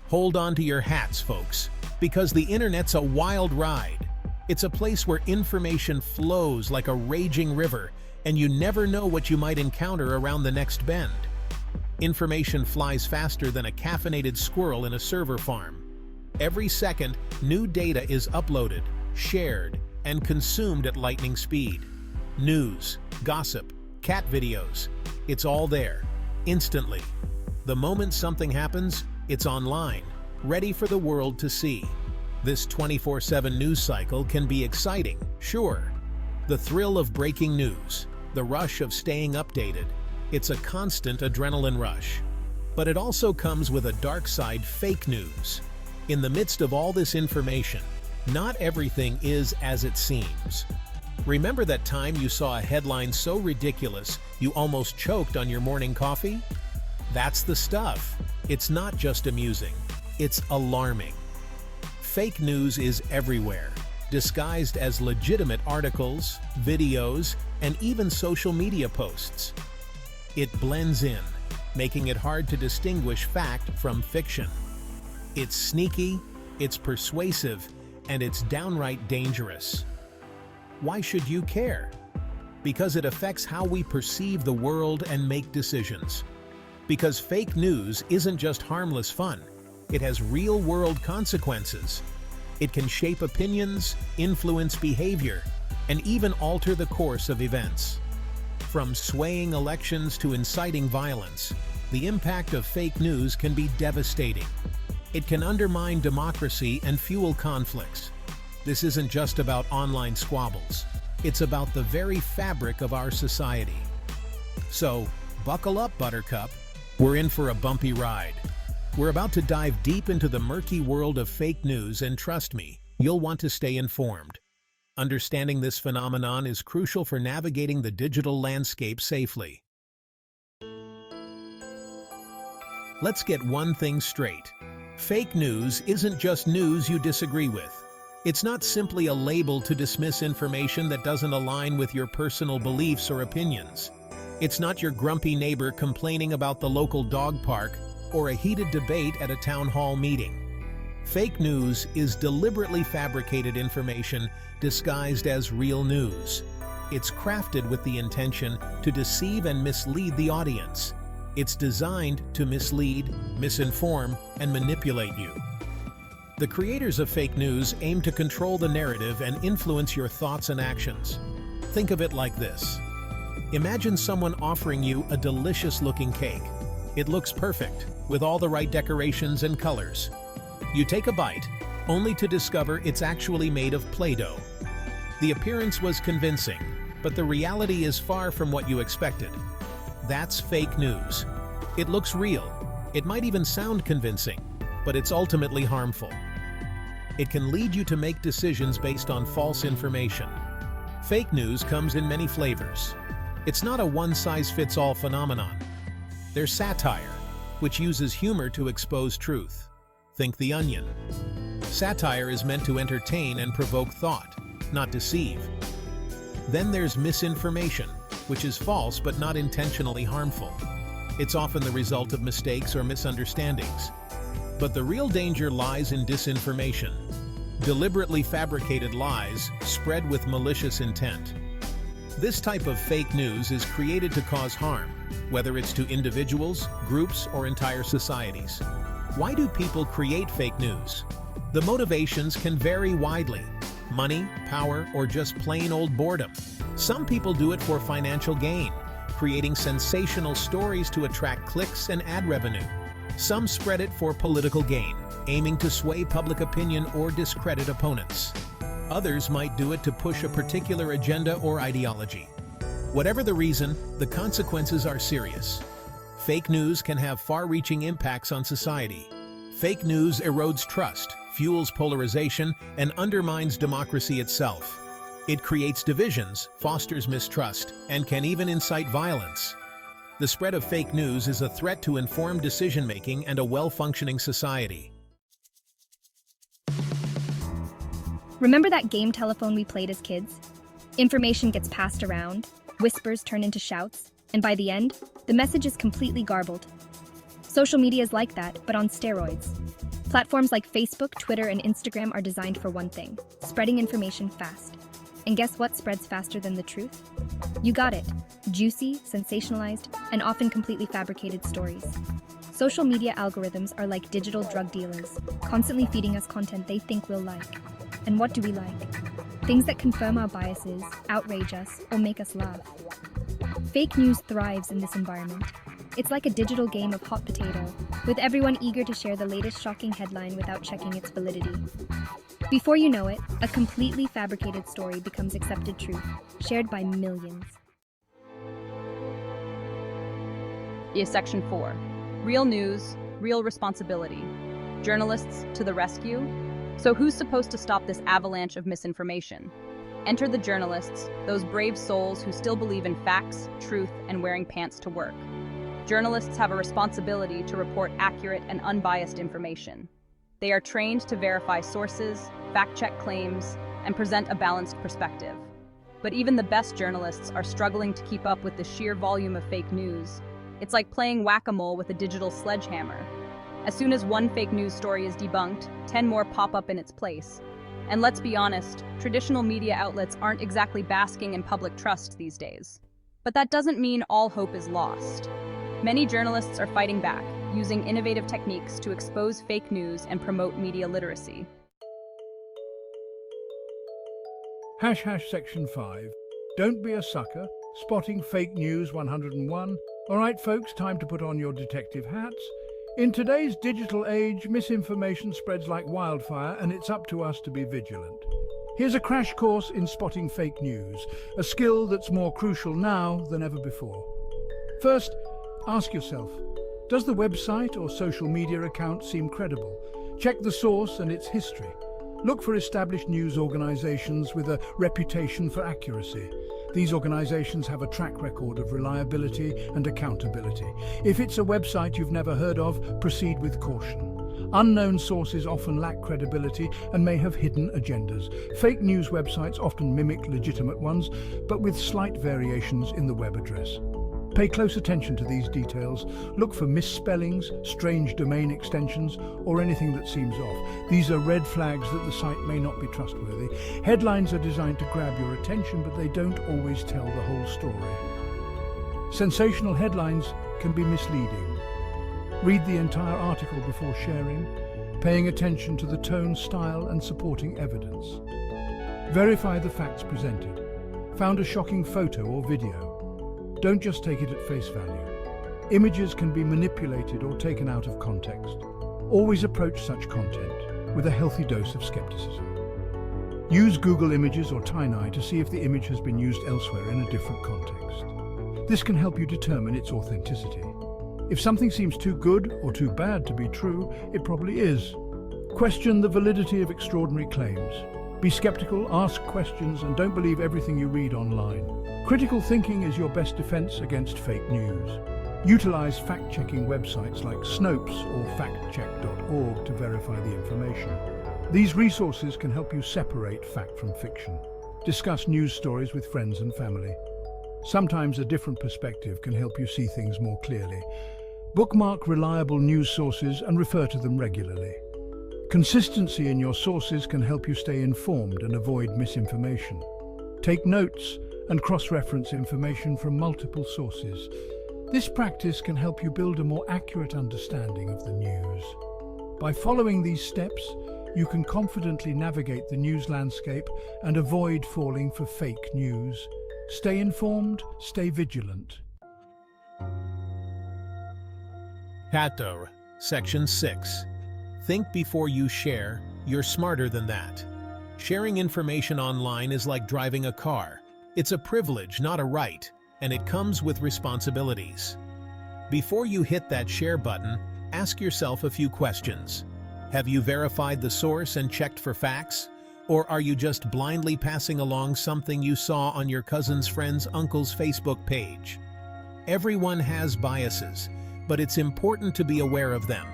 Hold on to your hats, folks, because the internet's a wild ride. It's a place where information flows like a raging river, and you never know what you might encounter around the next bend. Information flies faster than a caffeinated squirrel in a server farm. Every second, new data is uploaded, shared, and consumed at lightning speed. News, gossip, cat videos, it's all there, instantly. The moment something happens, it's online, ready for the world to see. This 24/7 news cycle can be exciting, sure. The thrill of breaking news, the rush of staying updated, it's a constant adrenaline rush. But it also comes with a dark side: fake news. In the midst of all this information, not everything is as it seems. Remember that time you saw a headline so ridiculous you almost choked on your morning coffee? That's the stuff. It's not just amusing, it's alarming. Fake news is everywhere, disguised as legitimate articles, videos, and even social media posts. It blends in, making it hard to distinguish fact from fiction. It's sneaky, it's persuasive, and it's downright dangerous. Why should you care? Because it affects how we perceive the world and make decisions. Because fake news isn't just harmless fun, it has real-world consequences. It can shape opinions, influence behavior, and even alter the course of events. From swaying elections to inciting violence, the impact of fake news can be devastating. It can undermine democracy and fuel conflicts. This isn't just about online squabbles. It's about the very fabric of our society. So, buckle up, Buttercup. We're in for a bumpy ride. We're about to dive deep into the murky world of fake news, and trust me, you'll want to stay informed. Understanding this phenomenon is crucial for navigating the digital landscape safely. Let's get one thing straight. Fake news isn't just news you disagree with. It's not simply a label to dismiss information that doesn't align with your personal beliefs or opinions. It's not your grumpy neighbor complaining about the local dog park or a heated debate at a town hall meeting. Fake news is deliberately fabricated information disguised as real news. It's crafted with the intention to deceive and mislead the audience. It's designed to mislead, misinform, and manipulate you. The creators of fake news aim to control the narrative and influence your thoughts and actions. Think of it like this. Imagine someone offering you a delicious-looking cake. It looks perfect, with all the right decorations and colors. You take a bite, only to discover it's actually made of Play-Doh. The appearance was convincing, but the reality is far from what you expected. That's fake news. It looks real. It might even sound convincing, but it's ultimately harmful. It can lead you to make decisions based on false information. Fake news comes in many flavors. It's not a one-size-fits-all phenomenon. There's satire, which uses humor to expose truth. Think The Onion. Satire is meant to entertain and provoke thought, not deceive. Then there's misinformation, which is false but not intentionally harmful. It's often the result of mistakes or misunderstandings. But the real danger lies in disinformation. Deliberately fabricated lies spread with malicious intent. This type of fake news is created to cause harm, whether it's to individuals, groups, or entire societies. Why do people create fake news? The motivations can vary widely. Money, power, or just plain old boredom. Some people do it for financial gain, creating sensational stories to attract clicks and ad revenue. Some spread it for political gain, aiming to sway public opinion or discredit opponents. Others might do it to push a particular agenda or ideology. Whatever the reason, the consequences are serious. Fake news can have far-reaching impacts on society. Fake news erodes trust, fuels polarization, and undermines democracy itself. It creates divisions, fosters mistrust, and can even incite violence. The spread of fake news is a threat to informed decision-making and a well-functioning society. Remember that game telephone we played as kids? Information gets passed around, whispers turn into shouts, and by the end, the message is completely garbled. Social media is like that, but on steroids. Platforms like Facebook, Twitter, and Instagram are designed for one thing: spreading information fast. And guess what spreads faster than the truth? You got it. Juicy, sensationalized, and often completely fabricated stories. Social media algorithms are like digital drug dealers, constantly feeding us content they think we'll like. And what do we like? Things that confirm our biases, outrage us, or make us laugh. Fake news thrives in this environment. It's like a digital game of hot potato, with everyone eager to share the latest shocking headline without checking its validity. Before you know it, a completely fabricated story becomes accepted truth, shared by millions. Is Section 4. Real news, real responsibility. Journalists to the rescue. So who's supposed to stop this avalanche of misinformation? Enter the journalists, those brave souls who still believe in facts, truth, and wearing pants to work. Journalists have a responsibility to report accurate and unbiased information. They are trained to verify sources, fact-check claims, and present a balanced perspective. But even the best journalists are struggling to keep up with the sheer volume of fake news. It's like playing whack-a-mole with a digital sledgehammer. As soon as one fake news story is debunked, 10 more pop up in its place. And let's be honest, traditional media outlets aren't exactly basking in public trust these days. But that doesn't mean all hope is lost. Many journalists are fighting back, using innovative techniques to expose fake news and promote media literacy. Section 5. Don't be a sucker. Spotting fake news 101. All right, folks, time to put on your detective hats. In today's digital age, misinformation spreads like wildfire, and it's up to us to be vigilant. Here's a crash course in spotting fake news, a skill that's more crucial now than ever before. First, ask yourself, does the website or social media account seem credible? Check the source and its history. Look for established news organizations with a reputation for accuracy. These organizations have a track record of reliability and accountability. If it's a website you've never heard of, proceed with caution. Unknown sources often lack credibility and may have hidden agendas. Fake news websites often mimic legitimate ones, but with slight variations in the web address. Pay close attention to these details. Look for misspellings, strange domain extensions, or anything that seems off. These are red flags that the site may not be trustworthy. Headlines are designed to grab your attention, but they don't always tell the whole story. Sensational headlines can be misleading. Read the entire article before sharing, paying attention to the tone, style, and supporting evidence. Verify the facts presented. Found a shocking photo or video? Don't just take it at face value. Images can be manipulated or taken out of context. Always approach such content with a healthy dose of skepticism. Use Google Images or Tiny to see if the image has been used elsewhere in a different context. This can help you determine its authenticity. If something seems too good or too bad to be true, it probably is. Question the validity of extraordinary claims. Be skeptical, ask questions, and don't believe everything you read online. Critical thinking is your best defense against fake news. Utilize fact-checking websites like Snopes or factcheck.org to verify the information. These resources can help you separate fact from fiction. Discuss news stories with friends and family. Sometimes a different perspective can help you see things more clearly. Bookmark reliable news sources and refer to them regularly. Consistency in your sources can help you stay informed and avoid misinformation. Take notes and cross-reference information from multiple sources. This practice can help you build a more accurate understanding of the news. By following these steps, you can confidently navigate the news landscape and avoid falling for fake news. Stay informed, stay vigilant. Hator, Section 6. Think before you share. You're smarter than that. Sharing information online is like driving a car. It's a privilege, not a right, and it comes with responsibilities. Before you hit that share button, ask yourself a few questions. Have you verified the source and checked for facts? Or are you just blindly passing along something you saw on your cousin's friend's uncle's Facebook page? Everyone has biases, but it's important to be aware of them.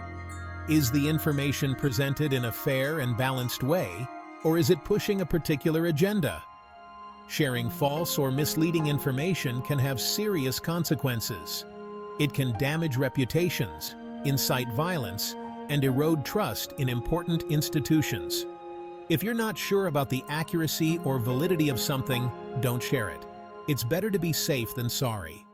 Is the information presented in a fair and balanced way, or is it pushing a particular agenda? Sharing false or misleading information can have serious consequences. It can damage reputations, incite violence, and erode trust in important institutions. If you're not sure about the accuracy or validity of something, don't share it. It's better to be safe than sorry.